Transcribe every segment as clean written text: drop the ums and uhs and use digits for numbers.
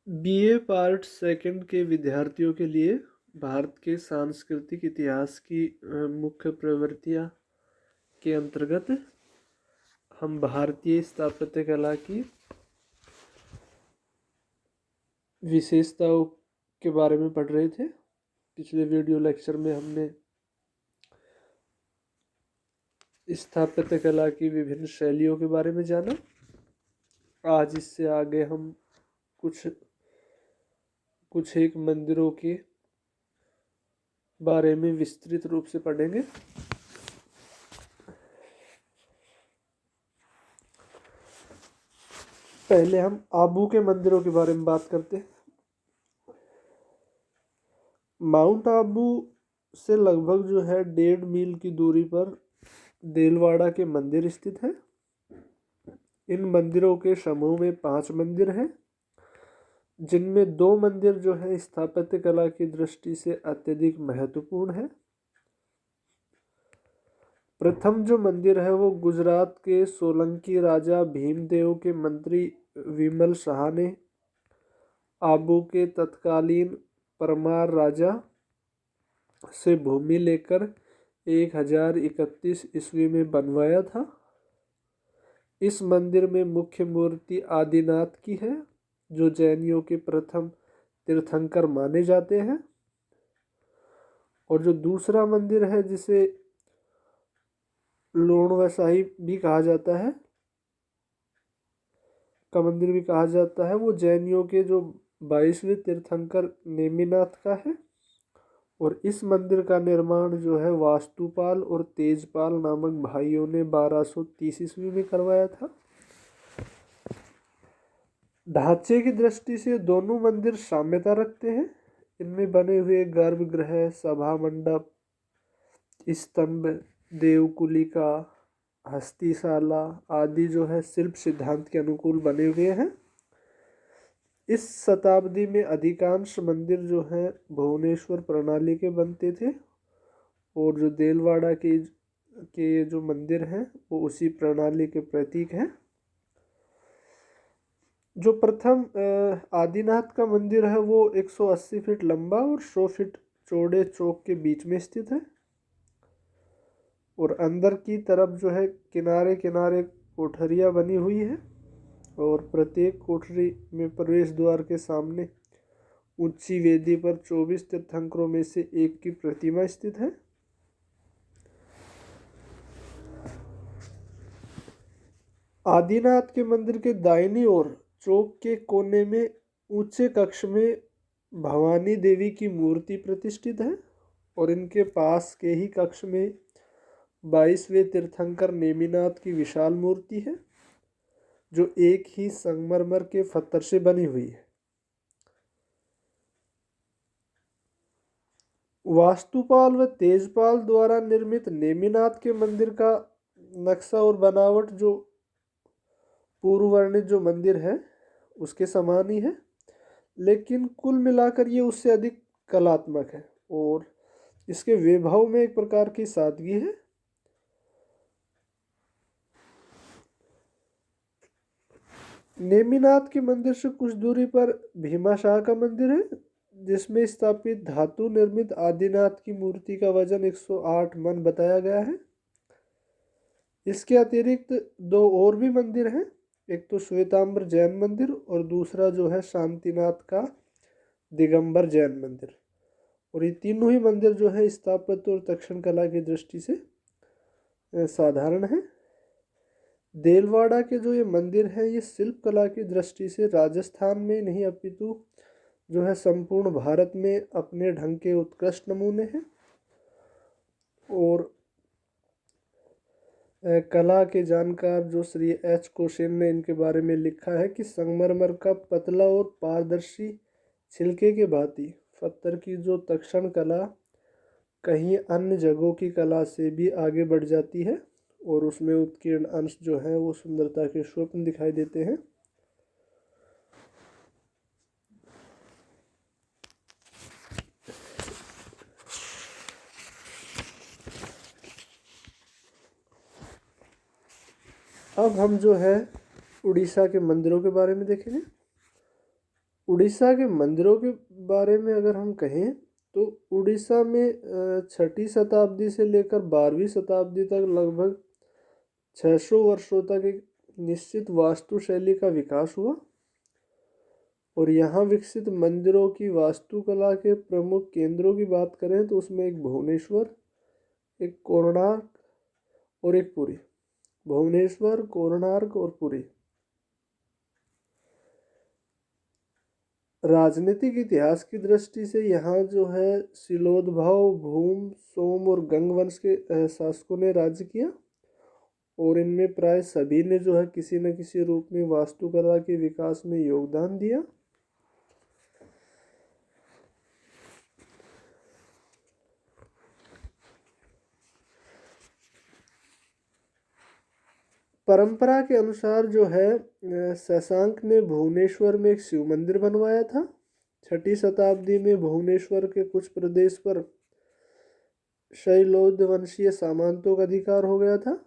BA part second के विद्यार्थियों के लिए भारत के सांस्कृतिक इतिहास की मुख्य प्रवृत्तियाँ के अंतर्गत हम भारतीय स्थापत्य कला की विशेषताओं के बारे में पढ़ रहे थे। पिछले वीडियो लेक्चर में हमने स्थापत्य कला की विभिन्न शैलियों के बारे में जाना। आज इससे आगे हम कुछ एक मंदिरों के बारे में विस्तृत रूप से पढ़ेंगे। पहले हम आबू के मंदिरों के बारे में बात करते हैं। माउंट आबू से लगभग 1.5 मील की दूरी पर देलवाड़ा के मंदिर स्थित है। इन मंदिरों के समूह में 5 मंदिर हैं, जिनमें 2 मंदिर स्थापत्य कला की दृष्टि से अत्यधिक महत्वपूर्ण है। प्रथम जो मंदिर है वो गुजरात के सोलंकी राजा भीमदेव के मंत्री विमल शाह ने आबू के तत्कालीन परमार राजा से भूमि लेकर 1031 ईस्वी में बनवाया था। इस मंदिर में मुख्य मूर्ति आदिनाथ की है, जो जैनियों के प्रथम तीर्थंकर माने जाते हैं। और जो दूसरा मंदिर है, जिसे लोणवसाही भी कहा जाता है का मंदिर भी कहा जाता है, वो जैनियों के जो 22वें तीर्थंकर नेमिनाथ का है। और इस मंदिर का निर्माण वास्तुपाल और तेजपाल नामक भाइयों ने 1230 ईस्वी में करवाया था। ढांचे की दृष्टि से दोनों मंदिर साम्यता रखते हैं। इनमें बने हुए गर्भगृह, सभा मंडप, स्तंभ, देवकुलिका, हस्तिशाला आदि शिल्प सिद्धांत के अनुकूल बने हुए हैं। इस शताब्दी में अधिकांश मंदिर भुवनेश्वर प्रणाली के बनते थे, और जो देलवाड़ा के जो मंदिर हैं वो उसी प्रणाली के प्रतीक हैं। जो प्रथम आदिनाथ का मंदिर है वो 180 फीट लंबा और 100 फीट चौड़े चौक के बीच में स्थित है। और अंदर की तरफ किनारे किनारे कोठरियाँ बनी हुई है, और प्रत्येक कोठरी में प्रवेश द्वार के सामने ऊंची वेदी पर 24 तीर्थंकरों में से एक की प्रतिमा स्थित है। आदिनाथ के मंदिर के दाहिनी ओर चौक के कोने में ऊंचे कक्ष में भवानी देवी की मूर्ति प्रतिष्ठित है, और इनके पास के ही कक्ष में 22वें तीर्थंकर नेमिनाथ की विशाल मूर्ति है, जो एक ही संगमरमर के पत्थर से बनी हुई है। वास्तुपाल व तेजपाल द्वारा निर्मित नेमिनाथ के मंदिर का नक्शा और बनावट जो पूर्व वर्णित जो मंदिर है उसके समान ही है, लेकिन कुल मिलाकर ये उससे अधिक कलात्मक है, और इसके वैभव में एक प्रकार की सादगी है। नेमिनाथ के मंदिर से कुछ दूरी पर भीमाशाह का मंदिर है, जिसमें स्थापित धातु निर्मित आदिनाथ की मूर्ति का वजन 108 मन बताया गया है। इसके अतिरिक्त 2 और भी मंदिर हैं। एक तो श्वेतांबर जैन मंदिर, और दूसरा शांतिनाथ का दिगंबर जैन मंदिर। और ये तीनों ही मंदिर स्थापत्य और तक्षण कला की दृष्टि से साधारण है। देलवाड़ा के जो ये मंदिर है, ये शिल्प कला की दृष्टि से राजस्थान में नहीं अपितु संपूर्ण भारत में अपने ढंग के उत्कृष्ट नमूने हैं। और कला के जानकार जो श्री एच कोशेन ने इनके बारे में लिखा है कि संगमरमर का पतला और पारदर्शी छिलके के भांति पत्थर की जो तक्षण कला कहीं अन्य जगहों की कला से भी आगे बढ़ जाती है, और उसमें उत्कीर्ण अंश वो सुंदरता के स्वप्न दिखाई देते हैं। अब हम उड़ीसा के मंदिरों के बारे में देखेंगे। उड़ीसा के मंदिरों के बारे में अगर हम कहें तो उड़ीसा में छठी शताब्दी से लेकर 12वीं शताब्दी तक लगभग 600 वर्षों तक एक निश्चित वास्तुशैली का विकास हुआ। और यहाँ विकसित मंदिरों की वास्तुकला के प्रमुख केंद्रों की बात करें तो उसमें एक भुवनेश्वर, एक कोणार्क और एक पुरी। भुवनेश्वर, कोणार्क और पुरी। राजनीतिक इतिहास की दृष्टि से यहाँ जो है शिलोद्भव, भूम, सोम और गंग वंश के शासकों ने राज्य किया और इनमें प्राय सभी ने जो है किसी न किसी रूप में वास्तुकला के विकास में योगदान दिया। परंपरा के अनुसार जो है शशांक ने भुवनेश्वर में एक शिव मंदिर बनवाया था। छठी शताब्दी में भुवनेश्वर के कुछ प्रदेश पर शैलोद वंशीय सामंतों का अधिकार हो गया था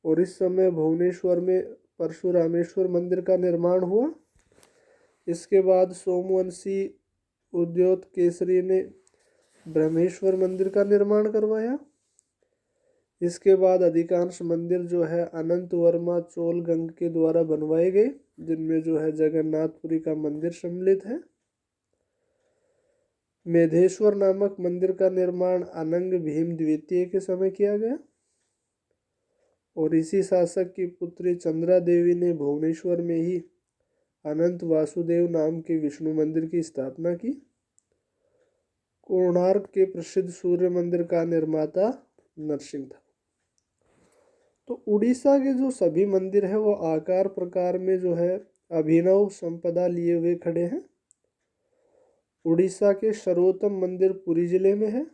और इस समय भुवनेश्वर में परशुरामेश्वर मंदिर का निर्माण हुआ। इसके बाद सोमवंशी उद्योत केसरी ने ब्रह्मेश्वर मंदिर का निर्माण करवाया। इसके बाद अधिकांश मंदिर जो है अनंत वर्मा चोलगंग के द्वारा बनवाए गए, जिनमें जो है जगन्नाथपुरी का मंदिर सम्मिलित है। मेधेश्वर नामक मंदिर का निर्माण अनंग भीम द्वितीय के समय किया गया और इसी शासक की पुत्री चंद्रा देवी ने भुवनेश्वर में ही अनंत वासुदेव नाम के विष्णु मंदिर की स्थापना की। कोणार्क के प्रसिद्ध सूर्य मंदिर का निर्माता नरसिंह था। तो उड़ीसा के जो सभी मंदिर हैं वो आकार प्रकार में जो है अभिनव संपदा लिए हुए खड़े हैं। उड़ीसा के सर्वोत्तम मंदिर पुरी जिले में है।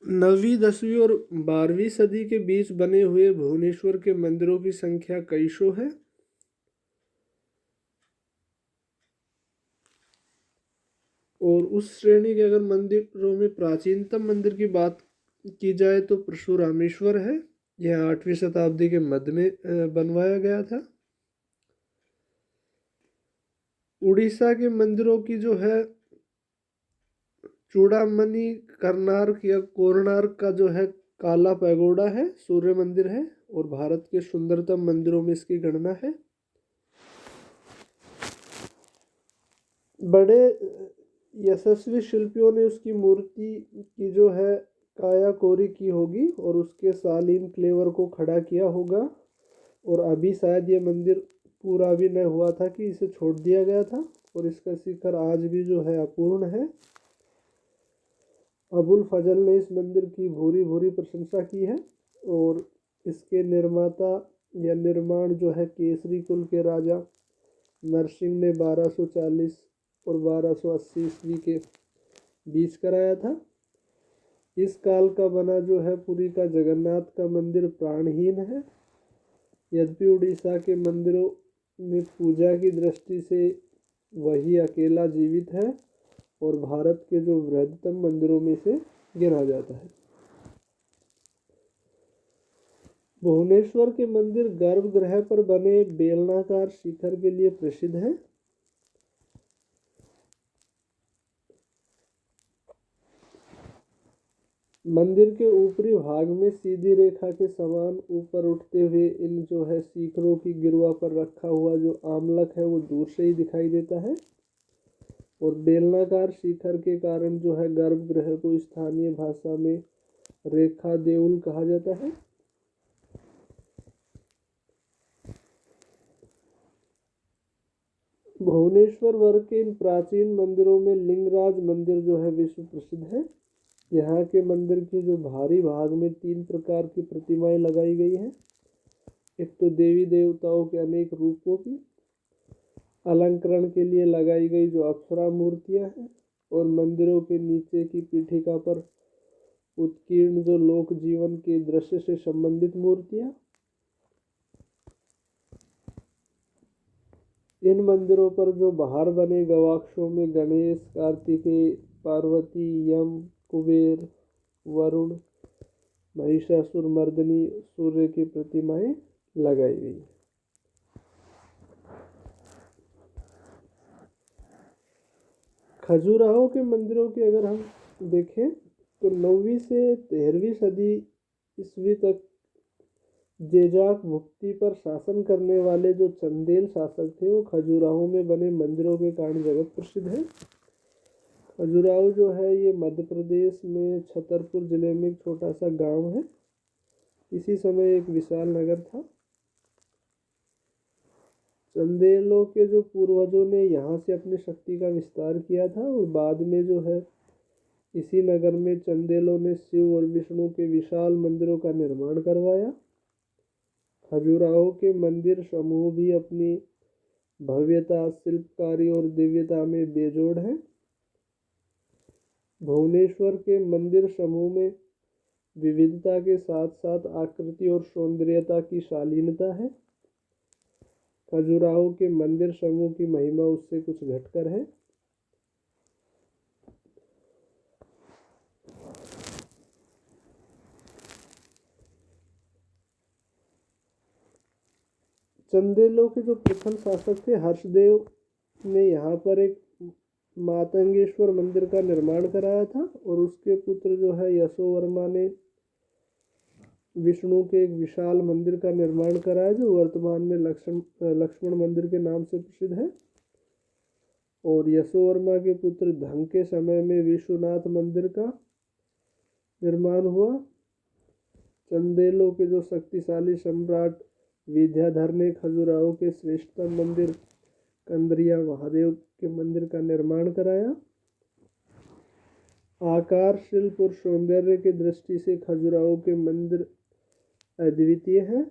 नवीं, 10वीं और 12वीं सदी के बीच बने हुए भुवनेश्वर के मंदिरों की संख्या कई सौ है। और उस श्रेणी के अगर मंदिरों में प्राचीनतम मंदिर की बात की जाए तो परशुरामेश्वर है। यह 8वीं शताब्दी के मध्य में बनवाया गया था। उड़ीसा के मंदिरों की जो है चूड़ामणि, कर्नार्क या कोणार्क का जो है काला पैगोडा है, सूर्य मंदिर है और भारत के सुंदरतम मंदिरों में इसकी गणना है। बड़े यशस्वी शिल्पियों ने उसकी मूर्ति की जो है कायाकोरी की होगी और उसके शालीन क्लेवर को खड़ा किया होगा और अभी शायद ये मंदिर पूरा भी न हुआ था कि इसे छोड़ दिया गया था और इसका शिखर आज भी जो है अपूर्ण है। अबुल फजल ने इस मंदिर की भूरी भूरी प्रशंसा की है और इसके निर्माता या निर्माण जो है केसरी कुल के राजा नरसिंह ने 1240 और 1280 ईस्वी के बीच कराया था। इस काल का बना जो है पुरी का जगन्नाथ का मंदिर प्राणहीन है। यद्यपि उड़ीसा के मंदिरों में पूजा की दृष्टि से वही अकेला जीवित है और भारत के जो बृहत्तम मंदिरों में से गिना जाता है। भुवनेश्वर के मंदिर गर्भगृह पर बने बेलनाकार शिखर के लिए प्रसिद्ध हैं। मंदिर के ऊपरी भाग में सीधी रेखा के समान ऊपर उठते हुए इन जो है शिखरों की गिरवा पर रखा हुआ जो आमलक है वो दूर से ही दिखाई देता है और बेलनाकार शिखर के कारण जो है गर्भगृह को स्थानीय भाषा में रेखा देउल कहा जाता है। भुवनेश्वर वर्ग के इन प्राचीन मंदिरों में लिंगराज मंदिर जो है विश्व प्रसिद्ध है। यहाँ के मंदिर की जो भारी भाग में 3 प्रकार की प्रतिमाएं लगाई गई हैं। एक तो देवी देवताओं के अनेक रूपों की अलंकरण के लिए लगाई गई जो अप्सरा मूर्तियां हैं और मंदिरों के नीचे की पीठिका पर उत्कीर्ण जो लोक जीवन के दृश्य से संबंधित मूर्तियां। इन मंदिरों पर जो बाहर बने गवाक्षों में गणेश, कार्तिकेय, पार्वती, यम, कुबेर, वरुण, महिषासुर मर्दिनी सूर्य की प्रतिमाएं लगाई गई। खजुराहो के मंदिरों की अगर हम देखें तो 9वीं से 13वीं सदी ईस्वी तक जेजाक भुक्ति पर शासन करने वाले जो चंदेल शासक थे वो खजुराहो में बने मंदिरों के कारण जगत प्रसिद्ध है। खजुराहो जो है ये मध्य प्रदेश में छतरपुर जिले में एक छोटा सा गांव है। इसी समय एक विशाल नगर था। चंदेलों के जो पूर्वजों ने यहाँ से अपनी शक्ति का विस्तार किया था और बाद में जो है इसी नगर में चंदेलों ने शिव और विष्णु के विशाल मंदिरों का निर्माण करवाया। खजुराहो के मंदिर समूह भी अपनी भव्यता, शिल्पकारी और दिव्यता में बेजोड़ है। भुवनेश्वर के मंदिर समूह में विविधता के साथ साथ आकृति और सौंदर्यता की शालीनता है। खजुराहो के मंदिर समूह की महिमा उससे कुछ घटकर है। चंदेलों के जो प्रथम शासक थे हर्षदेव ने यहाँ पर एक मातंगेश्वर मंदिर का निर्माण कराया था और उसके पुत्र जो है यशोवर्मा ने विष्णु के एक विशाल मंदिर का निर्माण कराया जो वर्तमान में लक्ष्मण मंदिर के नाम से प्रसिद्ध है। और यशोवर्मा के पुत्र धंग के समय में विश्वनाथ मंदिर का निर्माण हुआ। चंदेलों के जो शक्तिशाली सम्राट विद्याधर ने खजुराहो के श्रेष्ठतम मंदिर कंदरिया महादेव के मंदिर का निर्माण कराया। आकार, शिल्प और सौंदर्य की दृष्टि से खजुराहो के मंदिर अद्वितीय हैं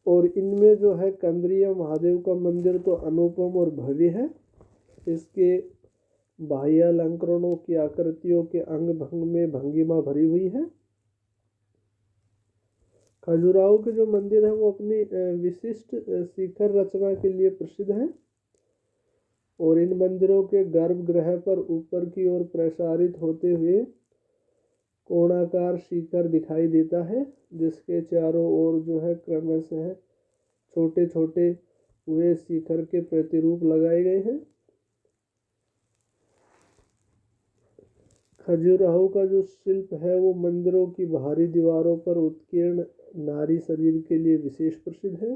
और इनमें जो है कंदरिया महादेव का मंदिर तो अनुपम और भव्य है। इसके बाह्य अलंकरणों की आकृतियों के अंग भंग में भंगिमा भरी हुई है। खजुराहो के जो मंदिर है वो अपनी विशिष्ट शिखर रचना के लिए प्रसिद्ध है और इन मंदिरों के गर्भगृह पर ऊपर की ओर प्रसारित होते हुए कोणाकार शिखर दिखाई देता है जिसके चारों ओर जो है क्रमशः छोटे छोटे हुए शिखर के प्रतिरूप लगाए गए हैं। खजुराहो का जो शिल्प है वो मंदिरों की बाहरी दीवारों पर उत्कीर्ण नारी शरीर के लिए विशेष प्रसिद्ध है।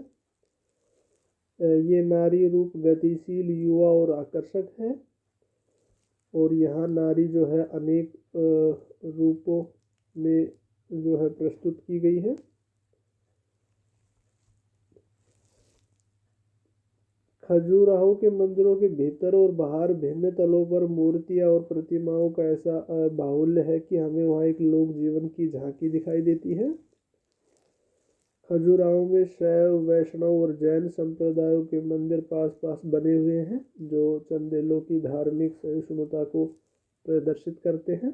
ये नारी रूप गतिशील, युवा और आकर्षक है और यहाँ नारी जो है अनेक रूपों में जो है प्रस्तुत की गई है। खजुराहो के मंदिरों के भीतर और बाहर भिन्न तलों पर मूर्तियां और प्रतिमाओं का ऐसा बाहुल्य है कि हमें वहाँ एक लोक जीवन की झांकी दिखाई देती है। खजुराहो में शैव, वैष्णव और जैन संप्रदायों के मंदिर पास पास बने हुए हैं जो चंदेलों की धार्मिक सहिष्णुता को प्रदर्शित करते हैं।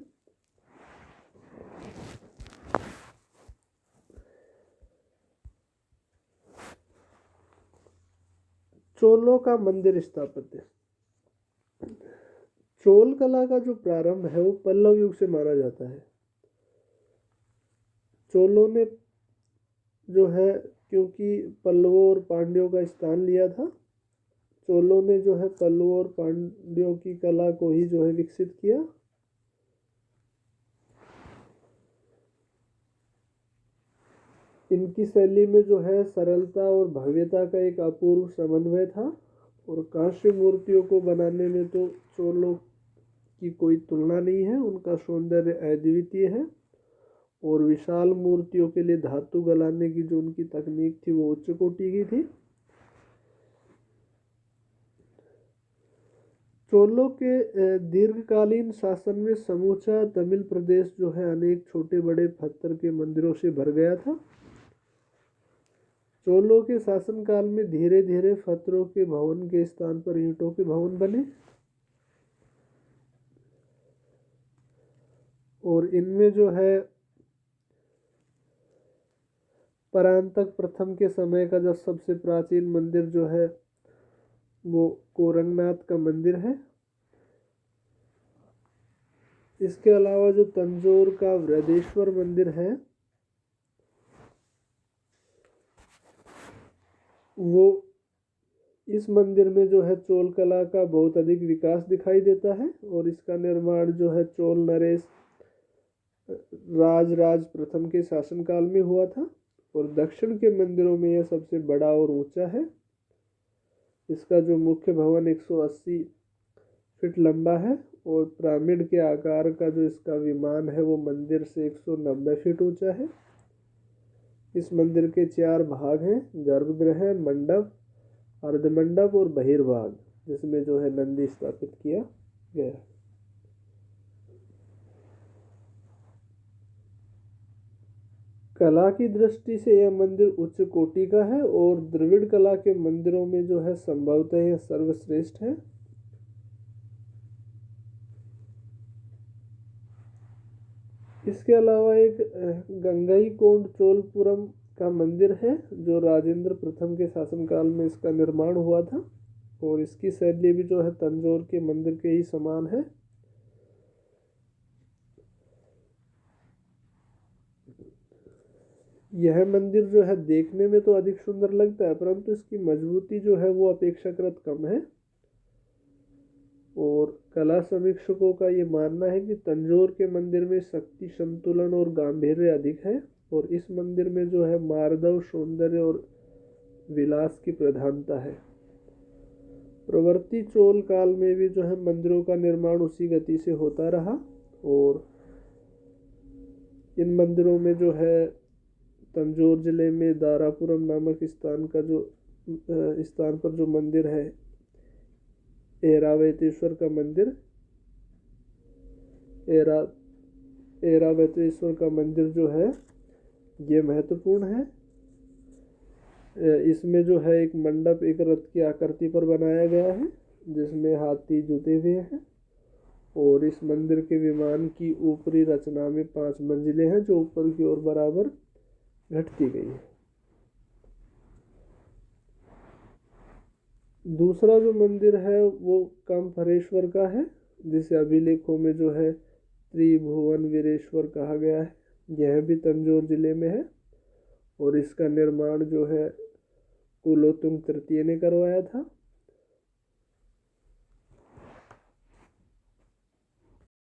चोलों का मंदिर स्थापत्य। चोल कला का जो प्रारंभ है वो पल्लव युग से माना जाता है। चोलों ने जो है क्योंकि पल्लवों और पांड्यों का स्थान लिया था, चोलों ने जो है पल्लवों और पांड्यों की कला को ही जो है विकसित किया। इनकी शैली में जो है सरलता और भव्यता का एक अपूर्व समन्वय था और कांस्य मूर्तियों को बनाने में तो चोलों की कोई तुलना नहीं है। उनका सौंदर्य अद्वितीय है और विशाल मूर्तियों के लिए धातु गलाने की जो उनकी तकनीक थी वो उच्च कोटि की थी। चोलों के दीर्घकालीन शासन में समूचा तमिल प्रदेश जो है अनेक छोटे बड़े पत्थर के मंदिरों से भर गया था। चोलों के शासनकाल में धीरे धीरे पत्थरों के भवन के स्थान पर ईंटों के भवन बने और इनमें जो है परांतक प्रथम के समय का जो सबसे प्राचीन मंदिर जो है वो कोरंगनाथ का मंदिर है। इसके अलावा जो तंजौर का वृहदेश्वर मंदिर है वो, इस मंदिर में जो है चोल कला का बहुत अधिक विकास दिखाई देता है और इसका निर्माण जो है चोल नरेश राज प्रथम के शासनकाल में हुआ था और दक्षिण के मंदिरों में यह सबसे बड़ा और ऊंचा है। इसका जो मुख्य भवन 180 फीट लंबा है और पिरामिड के आकार का जो इसका विमान है वो मंदिर से 190 फीट ऊंचा है। इस मंदिर के 4 भाग हैं, गर्भगृह, मंडप, अर्धमंडप और बहिर्भाग, जिसमें जो है नंदी स्थापित किया गया। कला की दृष्टि से यह मंदिर उच्च कोटि का है और द्रविड़ कला के मंदिरों में जो है संभवतः यह सर्वश्रेष्ठ है। इसके अलावा एक गंगईकोंड चोलपुरम का मंदिर है जो राजेंद्र प्रथम के शासनकाल में इसका निर्माण हुआ था और इसकी शैली भी जो है तंजौर के मंदिर के ही समान है। यह मंदिर जो है देखने में तो अधिक सुंदर लगता है परंतु इसकी मजबूती जो है वो अपेक्षाकृत कम है और कला समीक्षकों का ये मानना है कि तंजौर के मंदिर में शक्ति संतुलन और गांधीर्य अधिक है और इस मंदिर में जो है मार्दव सौंदर्य और विलास की प्रधानता है। प्रवर्ती चोल काल में भी जो है मंदिरों का निर्माण उसी गति से होता रहा और इन मंदिरों में जो है तंजौर जिले में दारापुरम नामक स्थान पर जो मंदिर है ऐरावतेश्वर का मंदिर, ऐरावतेश्वर का मंदिर जो है ये महत्वपूर्ण है। इसमें जो है एक मंडप एक रथ की आकृति पर बनाया गया है जिसमें हाथी जुते हुए हैं और इस मंदिर के विमान की ऊपरी रचना में 5 मंजिलें हैं जो ऊपर की ओर बराबर घटती गई है। दूसरा जो मंदिर है वो कंफरेश्वर का है जिसे अभिलेखों में जो है त्रिभुवन वीरेश्वर कहा गया है। यह भी तंजौर जिले में है और इसका निर्माण जो है कुलोत्तुंग तृतीय ने करवाया था।